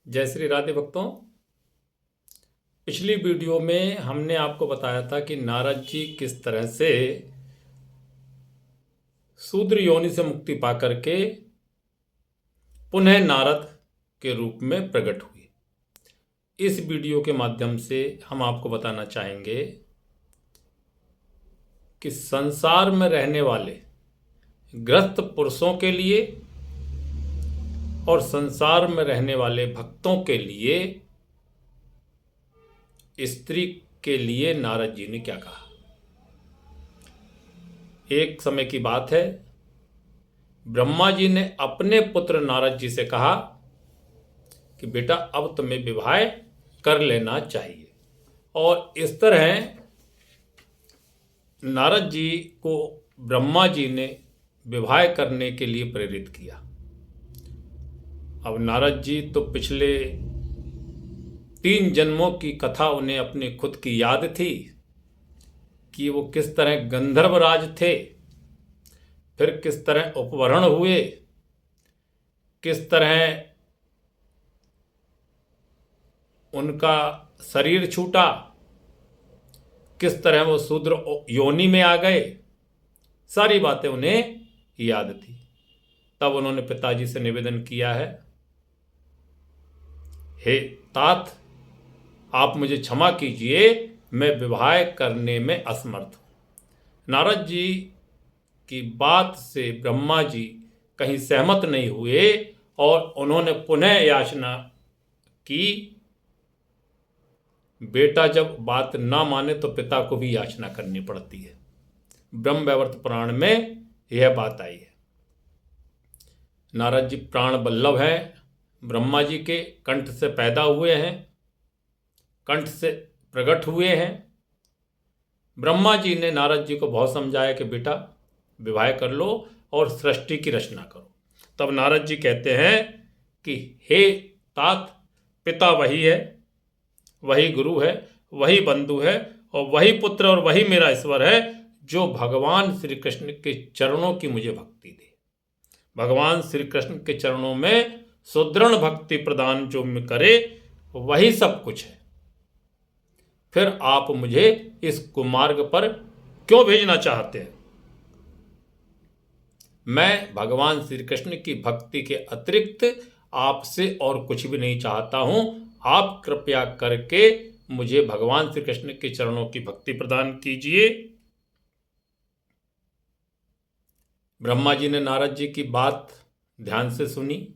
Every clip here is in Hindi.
जय श्री राधे भक्तों। पिछली वीडियो में हमने आपको बताया था कि नारद जी किस तरह से शूद्र योनि से मुक्ति पा करके पुनः नारद के रूप में प्रकट हुए। इस वीडियो के माध्यम से हम आपको बताना चाहेंगे कि संसार में रहने वाले ग्रस्त पुरुषों के लिए और संसार में रहने वाले भक्तों के लिए स्त्री के लिए नारद जी ने क्या कहा। एक समय की बात है, ब्रह्मा जी ने अपने पुत्र नारद जी से कहा कि बेटा अब तुम्हें विवाह कर लेना चाहिए। और इस तरह नारद जी को ब्रह्मा जी ने विवाह करने के लिए प्रेरित किया। अब नारद जी तो पिछले 3 जन्मों की कथा उन्हें अपने खुद की याद थी कि वो किस तरह गंधर्वराज थे, फिर किस तरह अपहरण हुए, किस तरह उनका शरीर छूटा, किस तरह वो शूद्र योनि में आ गए। सारी बातें उन्हें याद थी। तब उन्होंने पिताजी से निवेदन किया है, हे तात, आप मुझे क्षमा कीजिए, मैं विवाह करने में असमर्थ हूं। नारद जी की बात से ब्रह्मा जी कहीं सहमत नहीं हुए और उन्होंने पुनः याचना की। बेटा जब बात ना माने तो पिता को भी याचना करनी पड़ती है। ब्रह्मवैवर्त पुराण में यह बात आई है। नारद जी प्राण बल्लभ हैं, ब्रह्मा जी के कंठ से पैदा हुए हैं, कंठ से प्रकट हुए हैं। ब्रह्मा जी ने नारद जी को बहुत समझाया कि बेटा विवाह कर लो और सृष्टि की रचना करो। तब नारद जी कहते हैं कि हे तात, पिता वही है, वही गुरु है, वही बंधु है और वही पुत्र और वही मेरा ईश्वर है जो भगवान श्री कृष्ण के चरणों की मुझे भक्ति दे। भगवान श्री कृष्ण के चरणों में सुदृढ़ भक्ति प्रदान जो करे वही सब कुछ है। फिर आप मुझे इस कुमार्ग पर क्यों भेजना चाहते हैं? मैं भगवान श्री कृष्ण की भक्ति के अतिरिक्त आपसे और कुछ भी नहीं चाहता हूं। आप कृपया करके मुझे भगवान श्री कृष्ण के चरणों की भक्ति प्रदान कीजिए। ब्रह्मा जी ने नारद जी की बात ध्यान से सुनी,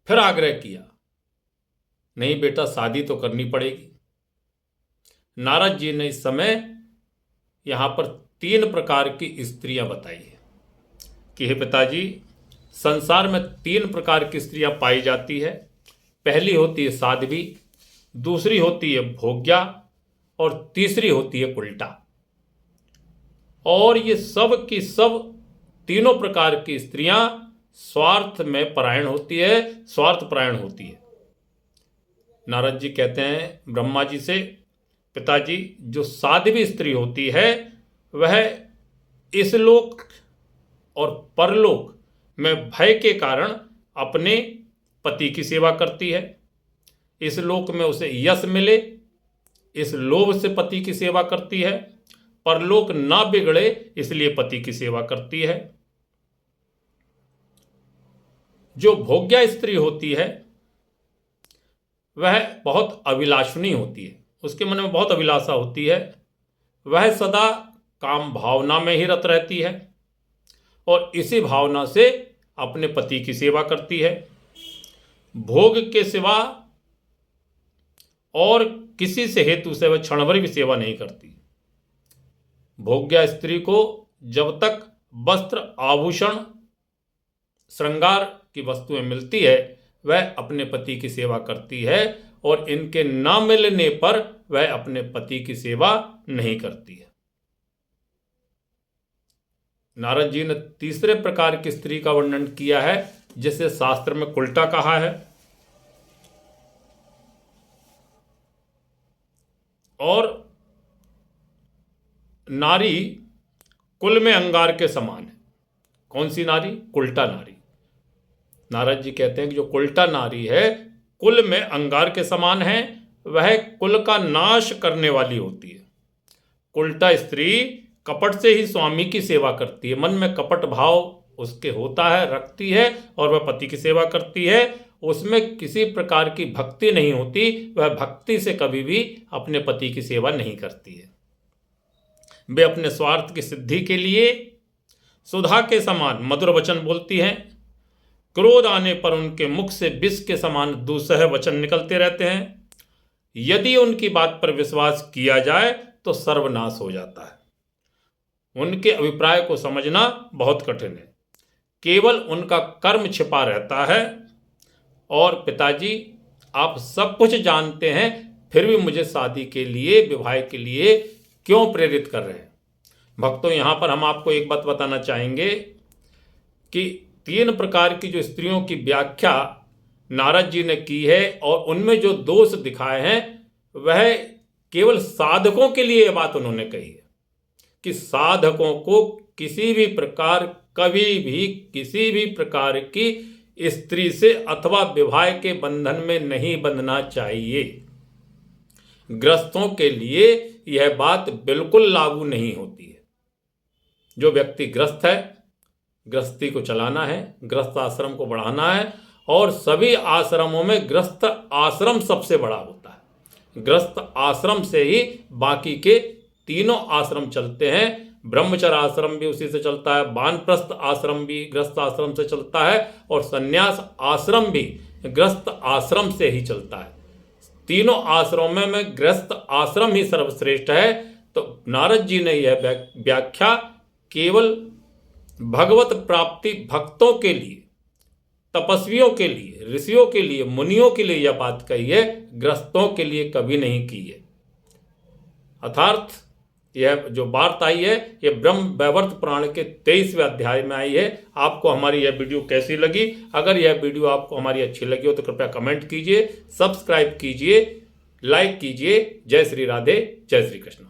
फिर आग्रह किया, नहीं बेटा शादी तो करनी पड़ेगी। नारद जी ने इस समय यहां पर 3 प्रकार की स्त्रियां बताई है कि हे पिताजी, संसार में 3 प्रकार की स्त्रियां पाई जाती है। पहली होती है साध्वी, दूसरी होती है भोग्या और तीसरी होती है उल्टा। और ये सब की सब तीनों प्रकार की स्त्रियां स्वार्थ में परायण होती है, स्वार्थ परायण होती है। नारद जी कहते हैं ब्रह्मा जी से, पिताजी जो साध्वी स्त्री होती है वह इस लोक और परलोक में भय के कारण अपने पति की सेवा करती है। इस लोक में उसे यश मिले इस लोभ से पति की सेवा करती है, परलोक ना बिगड़े इसलिए पति की सेवा करती है। जो भोग्या स्त्री होती है वह बहुत अभिलाषणी होती है, उसके मन में बहुत अभिलाषा होती है। वह सदा काम भावना में ही रत रहती है और इसी भावना से अपने पति की सेवा करती है। भोग के सिवा और किसी से हेतु से वह क्षण भर भी सेवा नहीं करती। भोग्या स्त्री को जब तक वस्त्र आभूषण श्रृंगार की वस्तुएं मिलती है वह अपने पति की सेवा करती है और इनके न मिलने पर वह अपने पति की सेवा नहीं करती है। नारद जी ने तीसरे प्रकार की स्त्री का वर्णन किया है जिसे शास्त्र में उल्टा कहा है। और नारी कुल में अंगार के समान है। कौन सी नारी? उल्टा नारी। नारद जी कहते हैं कि जो कुलटा नारी है कुल में अंगार के समान है, वह कुल का नाश करने वाली होती है। उल्टा स्त्री कपट से ही स्वामी की सेवा करती है, मन में कपट भाव उसके होता है, रखती है और वह पति की सेवा करती है, उसमें किसी प्रकार की भक्ति नहीं होती, वह भक्ति से कभी भी अपने पति की सेवा नहीं करती है। वे अपने स्वार्थ की सिद्धि के लिए सुधा के समान मधुर वचन बोलती हैं, क्रोध आने पर उनके मुख से विष के समान दूसरे वचन निकलते रहते हैं। यदि उनकी बात पर विश्वास किया जाए तो सर्वनाश हो जाता है। उनके अभिप्राय को समझना बहुत कठिन है, केवल उनका कर्म छिपा रहता है। और पिताजी आप सब कुछ जानते हैं, फिर भी मुझे शादी के लिए, विवाह के लिए क्यों प्रेरित कर रहे हैं? भक्तों, यहाँ पर हम आपको एक बात बताना चाहेंगे कि 3 प्रकार की जो स्त्रियों की व्याख्या नारद जी ने की है और उनमें जो दोष दिखाए हैं वह केवल साधकों के लिए यह बात उन्होंने कही है कि साधकों को किसी भी प्रकार, कभी भी किसी भी प्रकार की स्त्री से अथवा विवाह के बंधन में नहीं बंधना चाहिए। गृहस्थों के लिए यह बात बिल्कुल लागू नहीं होती है। जो व्यक्ति गृहस्थ है, गृहस्थी को चलाना है, गृहस्थ आश्रम को बढ़ाना है, और सभी आश्रमों में गृहस्थ आश्रम सबसे बड़ा होता है। गृहस्थ आश्रम से ही बाकी के तीनों आश्रम चलते हैं। ब्रह्मचर्य आश्रम भी उसी से चलता है, वानप्रस्थ आश्रम भी गृहस्थ आश्रम से चलता है, और संन्यास आश्रम भी गृहस्थ आश्रम से ही चलता है। तीनों आश्रमों में गृहस्थ आश्रम ही सर्वश्रेष्ठ है। तो नारद जी ने यह व्याख्या केवल भगवत प्राप्ति भक्तों के लिए, तपस्वियों के लिए, ऋषियों के लिए, मुनियों के लिए यह बात कही है, गृहस्थों के लिए कभी नहीं की है। अर्थात यह जो बात आई है यह ब्रह्म वैवर्त पुराण के 23वें अध्याय में आई है। आपको हमारी यह वीडियो कैसी लगी? अगर यह वीडियो आपको हमारी अच्छी लगी हो तो कृपया कमेंट कीजिए, सब्सक्राइब कीजिए, लाइक कीजिए। जय श्री राधे, जय श्री कृष्ण।